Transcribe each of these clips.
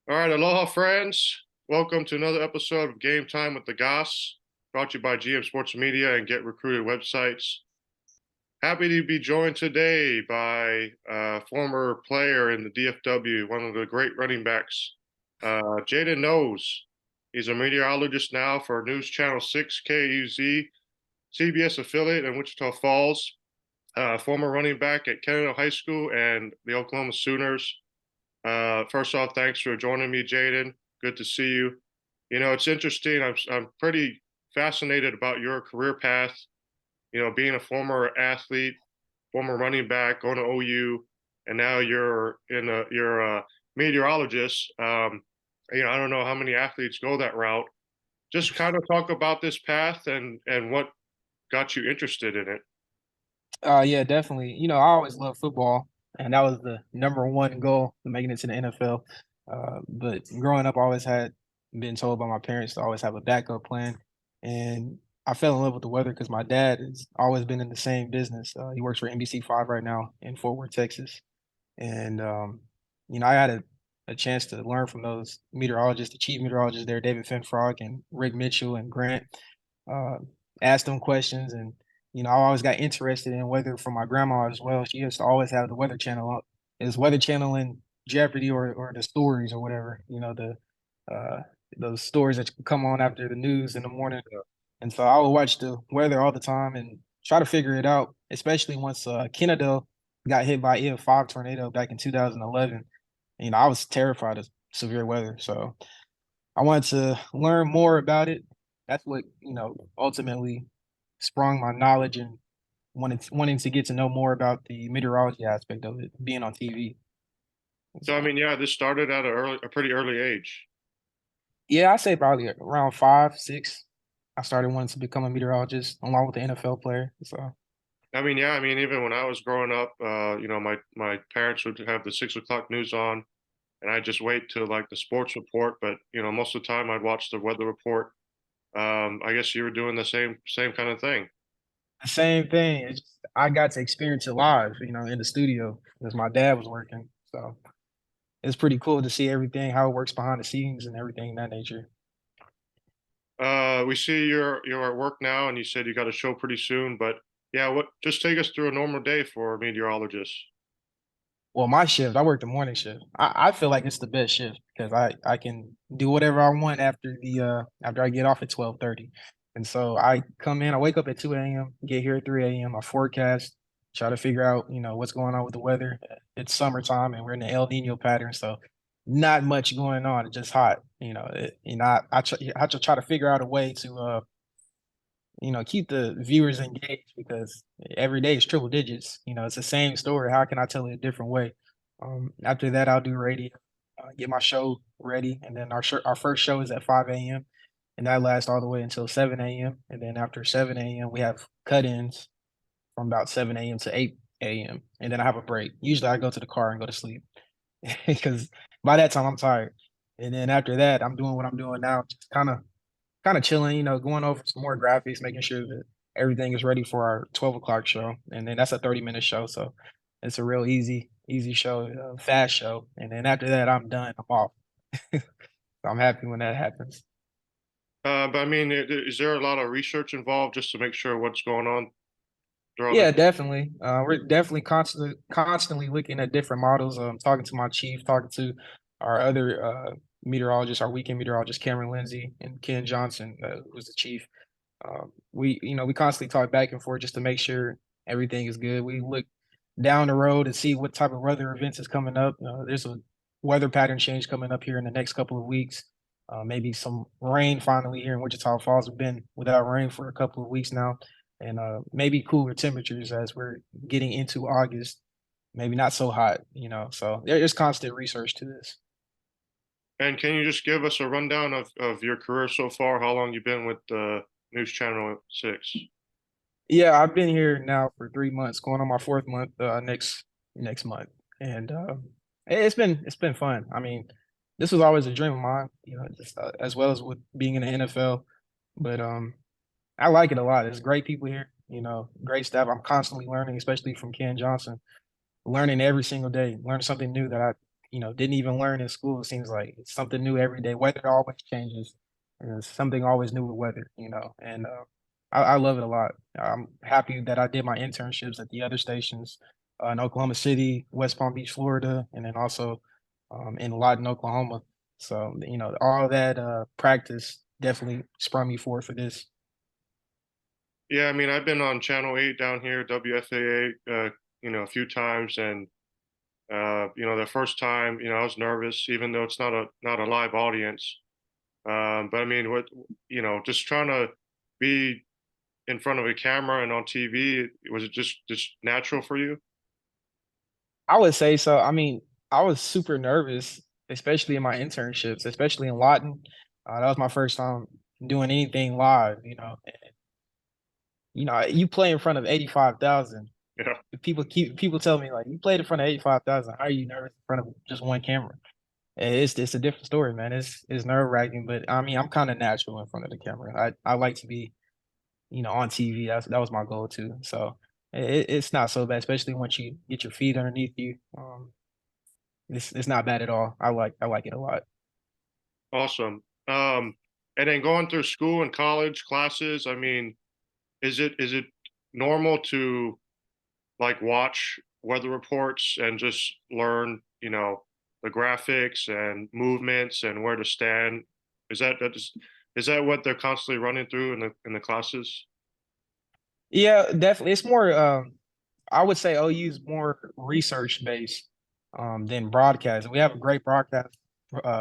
All right, aloha, friends. Welcome to another episode of Game Time with the Goss, brought to you by GM Sports Media and Get Recruited websites. Happy to be joined today by a former player in the DFW, one of the great running backs, Jaden Knowles. He's a meteorologist now for News Channel 6 KAUZ, CBS affiliate in Wichita Falls, former running back at Kennedale High School and the Oklahoma Sooners. First off, thanks for joining me, Jaden. Good to see you. You know, it's interesting. I'm pretty fascinated about your career path. You know, being a former athlete, former running back, going to OU, and now you're a meteorologist. I don't know how many athletes go that route. Just kind of talk about this path and what got you interested in it. Yeah, definitely. I always loved football, and that was the number one goal, making it to the NFL. But growing up, I always had been told by my parents to always have a backup plan, and I fell in love with the weather because my dad has always been in the same business. He works for NBC 5 right now in Fort Worth, Texas, and I had a chance to learn from those meteorologists, the chief meteorologists there, David Finfrock and Rick Mitchell and Grant. Uh, Asked them questions, and I always got interested in weather from my grandma as well. She used to always have the Weather Channel up. Is Weather Channel in Jeopardy or the stories or whatever, uh those stories that come on after the news in the morning. And so I would watch the weather all the time and try to figure it out, especially once Kennedale got hit by EF5 tornado back in 2011. I was terrified of severe weather. So I wanted to learn more about it. That's what, ultimately sprung my knowledge and wanting to get to know more about the meteorology aspect of it, being on TV. So, I So mean, yeah, this started at a pretty early age. yeah, I say probably around 5, 6. I started wanting to become a meteorologist along with the NFL player. So I mean, yeah, I mean, even when I was growing up, my parents would have the 6 o'clock news on, and I just wait till like the sports report. But most of the time I'd watch the weather report. I guess you were doing the same kind of thing. the same thing. I got to experience it live, in the studio as my dad was working. So it's pretty cool to see everything, how it works behind the scenes and everything in that nature. We see you're at work now, and you said you got a show pretty soon. But yeah, what? Just take us through a normal day for a meteorologist. Well, my shift, I work the morning shift. I feel like it's the best shift because I can do whatever I want after I get off at 12:30. And so I come in, I wake up at 2 a.m., get here at 3 a.m., I forecast, try to figure out, what's going on with the weather. It's summertime and we're in the El Nino pattern, so not much going on. It's just hot. I try to figure out a way to keep the viewers engaged because every day is triple digits. It's the same story. How can I tell it a different way? After that, I'll do radio, get my show ready, and then our first show is at 5 a.m. and that lasts all the way until 7 a.m. And then after 7 a.m., we have cut-ins from about 7 a.m. to 8 a.m. And then I have a break. Usually, I go to the car and go to sleep because by that time I'm tired. And then after that, I'm doing what I'm doing now, just kind of chilling, going over some more graphics, making sure that everything is ready for our 12 o'clock show. And then that's a 30-minute show. So it's a real easy show, fast show. And then after that, I'm done. I'm off. So I'm happy when that happens. But I mean, is there a lot of research involved just to make sure what's going on throughout the? Yeah, definitely. We're definitely constantly looking at different models. Talking to my chief, talking to our other meteorologists, our weekend meteorologist Cameron Lindsay and Ken Johnson, who's the chief. We constantly talk back and forth just to make sure everything is good. We look down the road and see what type of weather events is coming up. There's a weather pattern change coming up here in the next couple of weeks. Maybe some rain finally here in Wichita Falls. We've been without rain for a couple of weeks now, and maybe cooler temperatures as we're getting into August. Maybe not so hot, So there's constant research to this. And can you just give us a rundown of your career so far? How long you've been with News Channel 6? Yeah, I've been here now for 3 months, going on my fourth month next month, and it's been fun. I mean, this was always a dream of mine, just as well as with being in the NFL. But I like it a lot. It's great people here, great staff. I'm constantly learning, especially from Ken Johnson, learning every single day, learning something new that I didn't even learn in school. It seems like it's something new every day. Weather always changes. And there's something always new with weather. And I love it a lot. I'm happy that I did my internships at the other stations in Oklahoma City, West Palm Beach, Florida, and then also in Lawton, Oklahoma. So, all that practice definitely sprung me forward for this. Yeah, I mean, I've been on Channel 8 down here, WFAA, a few times, and the first time, I was nervous, even though it's not a live audience. But I mean, just trying to be in front of a camera and on TV, was it just natural for you? I would say so. I mean, I was super nervous, especially in my internships, especially in Lawton. That was my first time doing anything live. You play in front of 85,000. Yeah. People tell me like you played in front of 85,000. How are you nervous in front of just one camera? And it's a different story, man. It's nerve-wracking, but I mean, I'm kind of natural in front of the camera. I like to be, on TV. That was my goal too. So it's not so bad, especially once you get your feet underneath you. It's not bad at all. I like it a lot. Awesome. And then going through school and college classes, I mean, is it normal to like watch weather reports and just learn, the graphics and movements and where to stand? Is that what they're constantly running through in the classes? Yeah, definitely. It's more I would say OU is more research based than broadcast. We have a great broadcast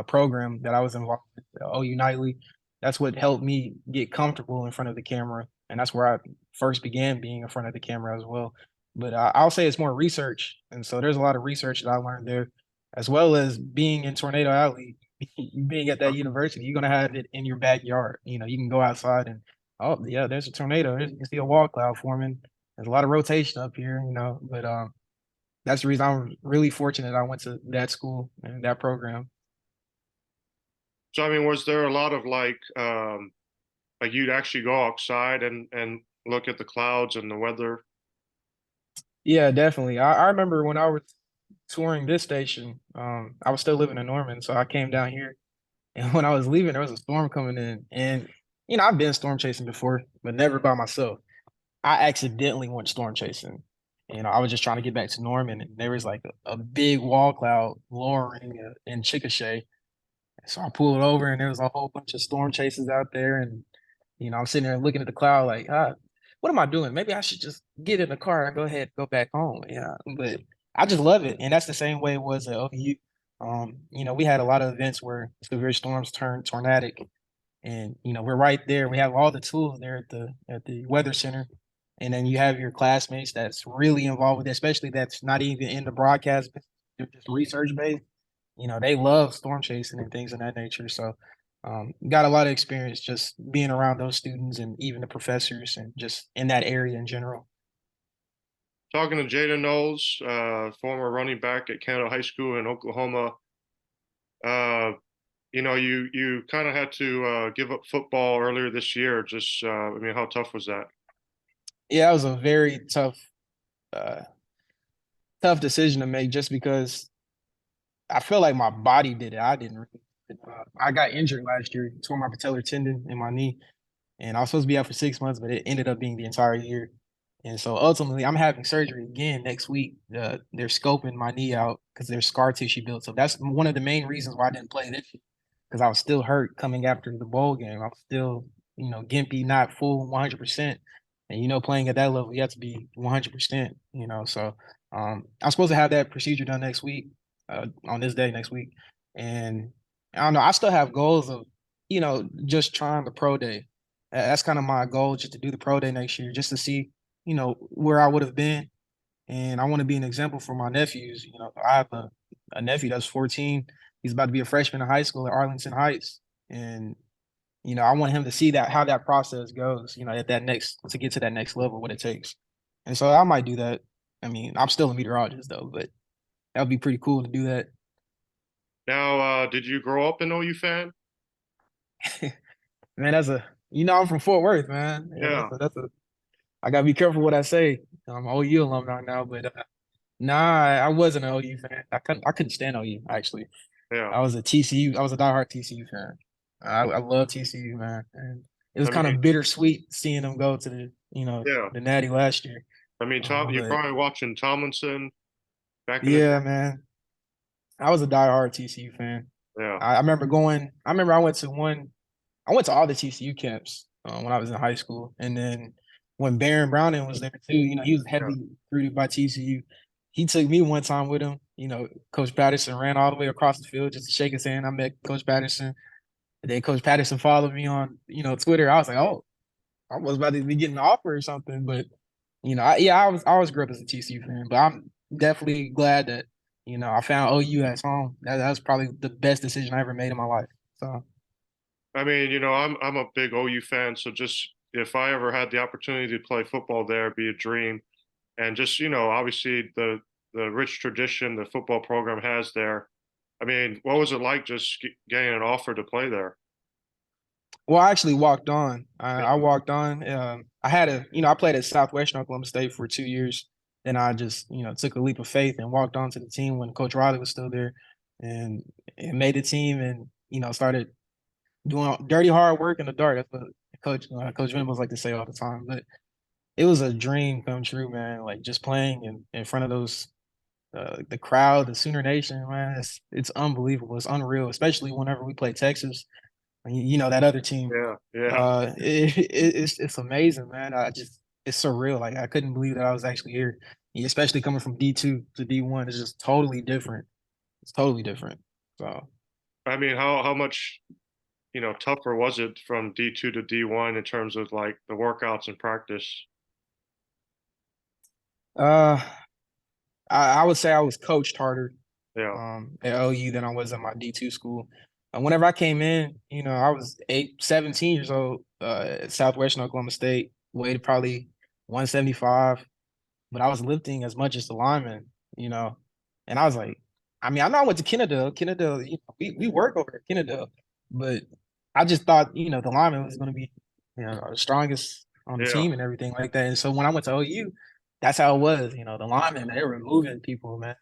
program that I was involved with, OU Nightly. That's what helped me get comfortable in front of the camera, and that's where I first began being in front of the camera as well. But I'll say it's more research, and so there's a lot of research that I learned there, as well as being in Tornado Alley. Being at that university, you're gonna have it in your backyard. You can go outside and oh yeah, there's a tornado. You can see a wall cloud forming. There's a lot of rotation up here. But that's the reason I'm really fortunate I went to that school and that program. So I mean, was there a lot of like you'd actually go outside and look at the clouds and the weather? Yeah, definitely. I remember when I was touring this station, I was still living in Norman, so I came down here. And when I was leaving, there was a storm coming in. And, I've been storm chasing before, but never by myself. I accidentally went storm chasing. I was just trying to get back to Norman, and there was like a big wall cloud lowering in Chickasha. So I pulled over, and there was a whole bunch of storm chasers out there. And, I'm sitting there looking at the cloud like, what am I doing? Maybe I should just get in the car and go ahead and go back home. Yeah. But I just love it. And that's the same way it was at OU. We had a lot of events where severe storms turned tornadic. And we're right there. We have all the tools there at the weather center. And then you have your classmates that's really involved with it, especially that's not even in the broadcast, they're just research based. They love storm chasing and things of that nature. So got a lot of experience just being around those students and even the professors and just in that area in general. Talking to Jaden Knowles, former running back at Kennedale High School in Oklahoma. Uh, you kind of had to give up football earlier this year. Just, I mean, how tough was that? Yeah, it was a very uh, tough decision to make just because I feel like my body did it. I didn't really. I got injured last year, tore my patellar tendon in my knee, and I was supposed to be out for 6 months, but it ended up being the entire year. And so ultimately, I'm having surgery again next week. They're scoping my knee out because there's scar tissue built. So that's one of the main reasons why I didn't play this year because I was still hurt coming after the bowl game. I was still, gimpy, not full 100%. And playing at that level, you have to be 100%. So I'm supposed to have that procedure done next week, on this day next week, and I don't know. I still have goals of, just trying the pro day. That's kind of my goal, just to do the pro day next year, just to see, where I would have been. And I want to be an example for my nephews. I have a nephew that's 14. He's about to be a freshman in high school at Arlington Heights. And, I want him to see that how that process goes, at that next to get to that next level, what it takes. And so I might do that. I mean, I'm still a meteorologist though, but that would be pretty cool to do that. Now, did you grow up an OU fan? Man, I'm from Fort Worth, man. Yeah, Yeah. I gotta be careful what I say. I'm OU alumni now, but Nah, I wasn't an OU fan. I couldn't stand OU actually. Yeah. I was a TCU. I was a diehard TCU fan. I love TCU, man. And it was I kind mean, of bittersweet seeing them go to yeah. the Natty last year. I mean, you're But probably watching Tomlinson back in the yeah, man, I was a diehard TCU fan. yeah. I remember going. I remember I went to one. I went to all the TCU camps when I was in high school, and then when Baron Browning was there too, he was Yeah. heavily recruited by TCU. He took me one time with him. Coach Patterson ran all the way across the field just to shake his hand. I met Coach Patterson, and then Coach Patterson followed me on Twitter. I was like, oh, I was about to be getting an offer or something, but I always grew up as a TCU fan, but I'm definitely glad that I found OU as home. That was probably the best decision I ever made in my life. So. I mean, I'm a big OU fan, so just if I ever had the opportunity to play football there, it'd be a dream. And just, obviously the rich tradition the football program has there. I mean, what was it like just getting an offer to play there? Well, I actually walked on. I Yeah. walked on. I played at Southwestern Oklahoma State for 2 years. Then I just, took a leap of faith and walked on to the team when Coach Riley was still there, and made the team, and started doing dirty hard work in the dark. That's what Coach Venables like to say all the time. But it was a dream come true, man. Like just playing in front of those the crowd, the Sooner Nation, man. It's unbelievable. It's unreal, especially whenever we play Texas. That other team. Yeah. Yeah. It's amazing, man. It's surreal. Like I couldn't believe that I was actually here, especially coming from D2 to D1. It's just totally different. It's totally different. So, I mean, how much, tougher was it from D2 to D1 in terms of like the workouts and practice? uh, I would say I was coached harder Yeah. at OU than I was at my D2 school. Whenever I came in, I was 17 years old at Southwestern Oklahoma State, weighed probably 175, but I was lifting as much as the lineman, you know. And I was like, I mean, I know I went to Kennedale. Kennedale, we work over at Kennedale, but I just thought, the lineman was going to be, the strongest on the Yeah. team and everything like that. And so when I went to OU, that's how it was. The linemen, they were moving people, man.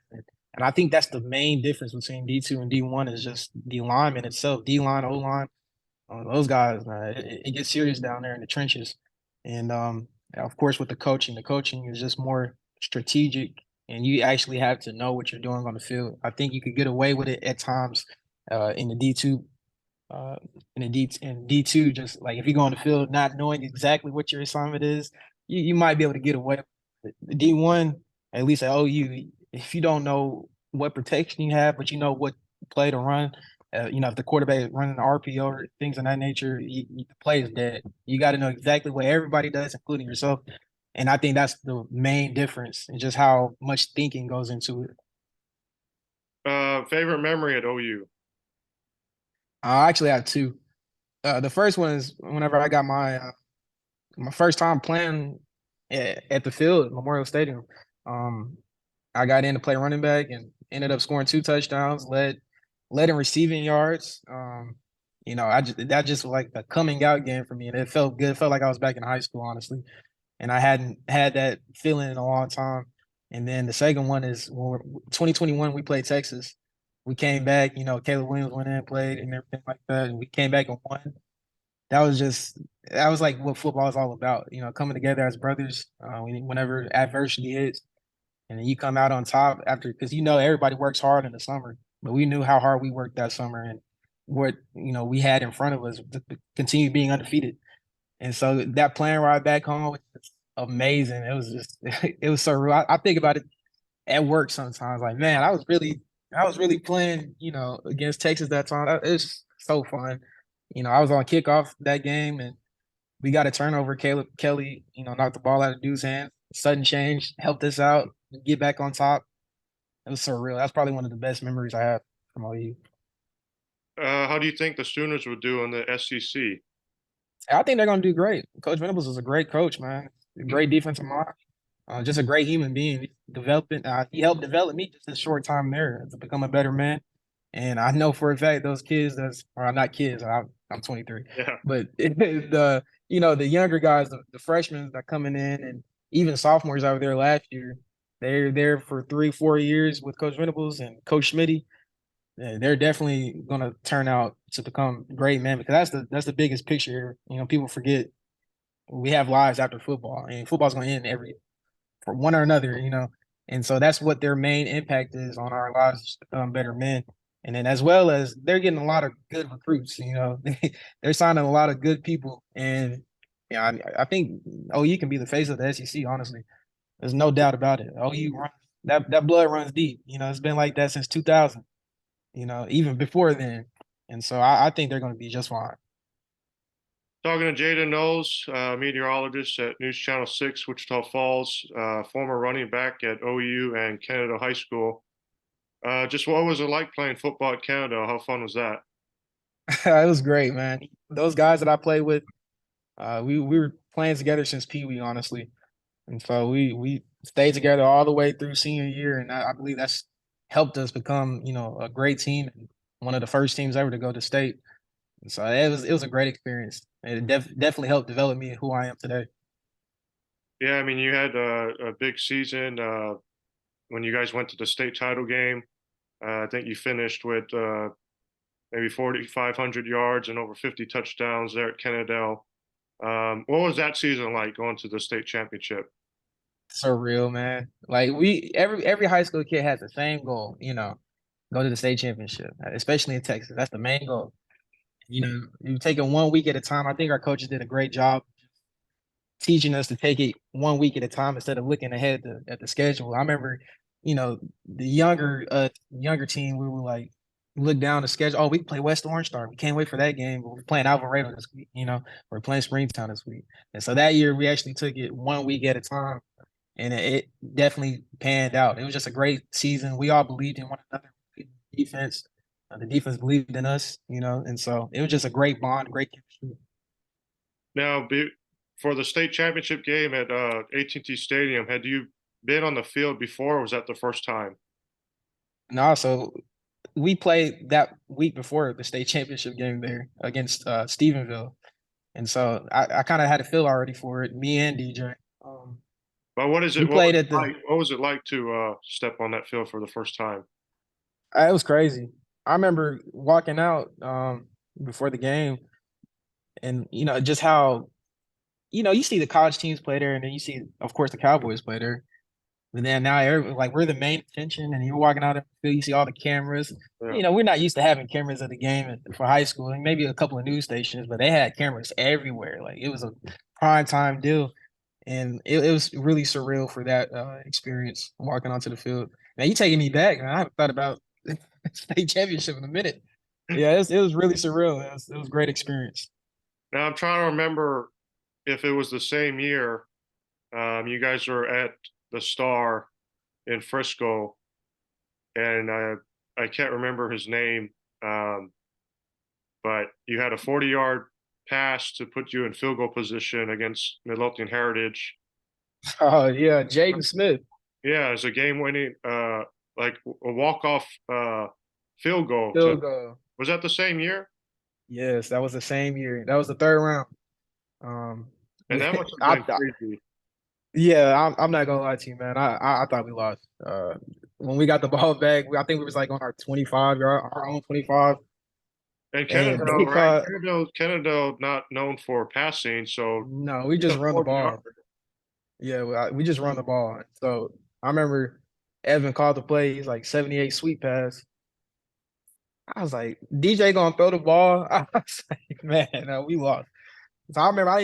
And I think that's the main difference between D2 and D1 is just the lineman itself, D line, O line. Those guys, man, it gets serious down there in the trenches. And of course, with the coaching is just more strategic, and you actually have to know what you're doing on the field. I think you could get away with it at times in the D2, uh, in D2, just like if you go on the field not knowing exactly what your assignment is, you might be able to get away. D1, at least at OU, if you don't know what protection you have, but you know what play to run, if the quarterback is running the RPO or things of that nature, the play is dead. You got to know exactly what everybody does, including yourself. And I think that's the main difference and just how much thinking goes into it. Favorite memory at OU? I actually have two. The first one is whenever I got my first time playing at the field, Memorial Stadium. Um, I got in to play running back and ended up scoring 2 touchdowns, led in receiving yards. That just was like a coming out game for me, and it felt good. It felt like I was back in high school, honestly, and I hadn't had that feeling in a long time. And then the second one is 2021, we played Texas. We came back, Caleb Williams went in and played and everything like that, and we came back and won. That was like what football is all about, coming together as brothers whenever adversity hits, and then you come out on top after because everybody works hard in the summer, but we knew how hard we worked that summer and what we had in front of us to continue being undefeated. And so that plane ride back home was just amazing. It was just it was so real. I think about it at work sometimes, like man, I was really playing, against Texas that time. It's so fun. I was on kickoff that game and we got a turnover. Caleb Kelly, knocked the ball out of dude's hand. Sudden change helped us out, get back on top. It was surreal. That's probably one of the best memories I have from OU. How do you think the Sooners would do in the SEC? I think they're gonna do great. Coach Venables is a great coach, man. A great defensive mind. Just a great human being. He helped develop me just a short time there to become a better man. And I know for a fact those kids or not kids. I'm 23, Yeah. but the younger guys, the freshmen that are coming in, and even sophomores out there last year. They're there for 3-4 years with Coach Venables and Coach Schmitty. And they're definitely gonna turn out to become great men because that's the biggest picture. People forget we have lives after football, and football's gonna end every for one or another. And so that's what their main impact is on our lives to become better men. And then as well as they're getting a lot of good recruits. They're signing a lot of good people, and I think OU can be the face of the SEC. Honestly, there's no doubt about it. OU that blood runs deep. It's been like that since 2000. Even before then, and so I think they're going to be just fine. Talking to Jaden Knowles, meteorologist at News Channel 6, Wichita Falls, former running back at OU and Kennedale High School. Just what was it like playing football at Kennedale? How fun was that? It was great, man. Those guys that I played with, we were playing together since Pee Wee, honestly, and so we stayed together all the way through senior year, and I believe that's helped us become a great team and one of the first teams ever to go to state. And so it was a great experience. It definitely helped develop me who I am today. Yeah, I mean, you had a big season when you guys went to the state title game. I think you finished with maybe 4,500 yards and over 50 touchdowns there at Kennedale. What was that season like going to the state championship? Surreal, man. Like we every high school kid has the same goal, go to the state championship, especially in Texas. That's the main goal. You take it one week at a time. I think our coaches did a great job teaching us to take it one week at a time instead of looking ahead at the schedule. I remember, the younger team, we were like look down the schedule. Oh, we can play West Orange Star. We can't wait for that game. But we're playing Alvarado this week. We're playing Springtown this week. And so that year we actually took it one week at a time, and it definitely panned out. It was just a great season. We all believed in one another. Defense, the defense believed in us, and so it was just a great bond, great chemistry. Now, for the state championship game at AT&T Stadium, had you been on the field before, or was that the first time? And also, we played that week before the state championship game there against Stephenville, and so I kind of had a feel already for it. Me and DJ. But what is We it? What was played at it the. like? What was it like to step on that field for the first time? It was crazy. I remember walking out before the game, and just how you see the college teams play there, and then you see, of course, the Cowboys play there. But then now, like we're the main attention, and you're walking out of the field, you see all the cameras. Yeah. We're not used to having cameras at the game for high school, and maybe a couple of news stations, but they had cameras everywhere. Like it was a prime time deal, and it was really surreal for that experience walking onto the field. Now you taking me back, man. I haven't thought about state championship in a minute. Yeah, it was really surreal. It was a great experience. Now I'm trying to remember if it was the same year. You guys were at the Star in Frisco, and I can't remember his name, um, but you had a 40-yard pass to put you in field goal position against Midlothian Heritage. Oh yeah, Jaden Smith. Yeah, it's a game-winning, like a walk-off field goal. Field goal. Was that the same year? Yes, that was the same year. That was the third round. Um, And that must have I been thought, crazy. yeah, I'm not gonna lie to you, man. I thought we lost. When we got the ball back, I think we was like on our 25 yard, our own 25, And and Kennedale, they right? caught. Kennedale not known for passing, so No, we it's just a run the 40 ball. yard. Yeah, we just run the ball. So I remember Evan called the play. He's like 78 sweep pass. I was like, DJ gonna throw the ball. I was like, man, no, we lost. So I remember I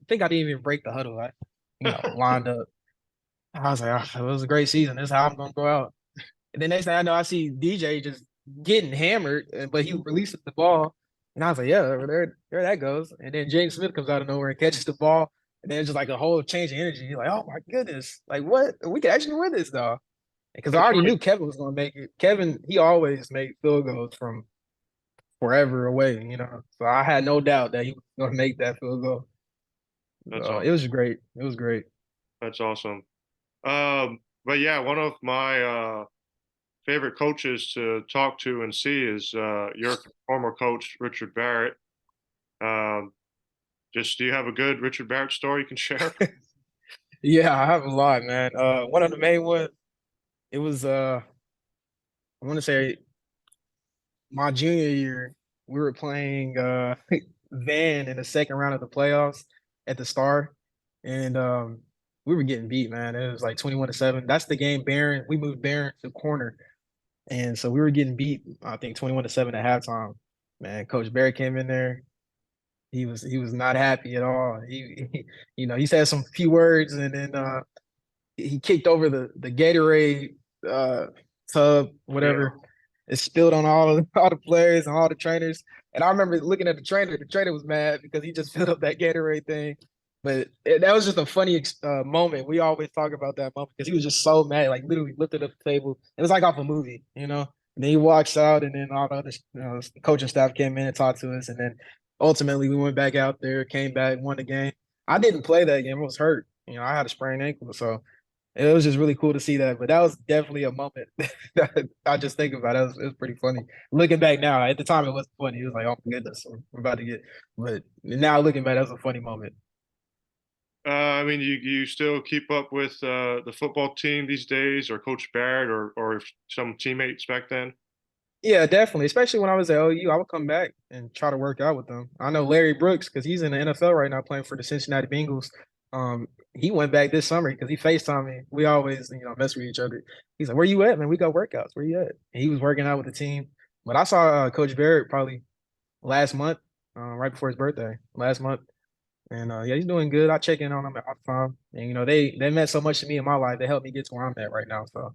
think I didn't even break the huddle. Lined up. I was like, oh, it was a great season. This is how I'm gonna go out. And the next thing I know, I see DJ just getting hammered, but he releases the ball. And I was like, yeah, there that goes. And then James Smith comes out of nowhere and catches the ball. And then it's just like a whole change of energy. You're like, oh my goodness. Like what? We could actually win this though. Because I That's already right. knew Kevin was gonna make it. Kevin, he always made field goals from forever away. So I had no doubt that he was gonna make that field goal. That's It awesome. was great. It was great. That's awesome. But yeah, one of my favorite coaches to talk to and see is your former coach, Richard Barrett. Um, just do you have a good Richard Barrett story you can share? Yeah, I have a lot, man. One of the main ones, it was I want to say my junior year, we were playing Van in the second round of the playoffs at the Star, and we were getting beat, man. It was like 21-7. That's the game Barron. We moved Barron to corner, and so we were getting beat, I think 21-7 at halftime. Man, Coach Barry came in there. He was not happy at all. He said some few words, and then he kicked over the Gatorade uh tub, Yeah. whatever. It spilled on all the players and all the trainers. And I remember looking at the trainer. The trainer was mad because he just filled up that Gatorade thing. But that was just a funny moment. We always talk about that moment because he was just so mad, like literally lifted up the table. It was like off a movie, you know. And then he walks out, and then all the other coaching staff came in and talked to us, and then ultimately we went back out there, came back, won the game. I didn't play that game; I was hurt. I had a sprained ankle, so it was just really cool to see that. But that was definitely a moment that I just think about. It was pretty funny. Looking back now, at the time it wasn't funny. It was like, oh my goodness, we're about to get. But now looking back, that was a funny moment. I mean, you still keep up with the football team these days, or Coach Barrett, or some teammates back then? Yeah, definitely. Especially when I was at OU, I would come back and try to work out with them. I know Larry Brooks because he's in the NFL right now playing for the Cincinnati Bengals. He went back this summer because he FaceTimed me. We always, mess with each other. He's like, "Where you at, man? We got workouts. Where you at?" And he was working out with the team. But I saw Coach Barrett probably last month, right before his birthday, last month. And yeah, he's doing good. I check in on him all the time. And they meant so much to me in my life. They helped me get to where I'm at right now. So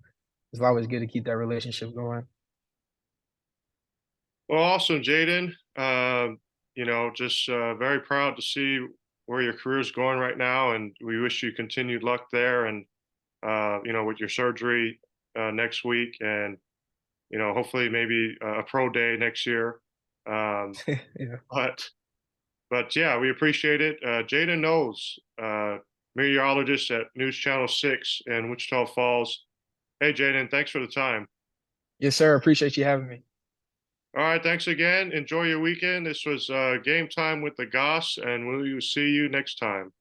it's always good to keep that relationship going. Well, awesome, Jaden. Just very proud to see where your career is going right now, and we wish you continued luck there. And with your surgery next week, and hopefully maybe a pro day next year. Um, Yeah. but yeah, we appreciate it. Jaden Knowles, meteorologist at News Channel 6 in Wichita Falls. Hey, Jaden, thanks for the time. Yes, sir. Appreciate you having me. All right, thanks again. Enjoy your weekend. This was Game Time with the Goss, and we will see you next time.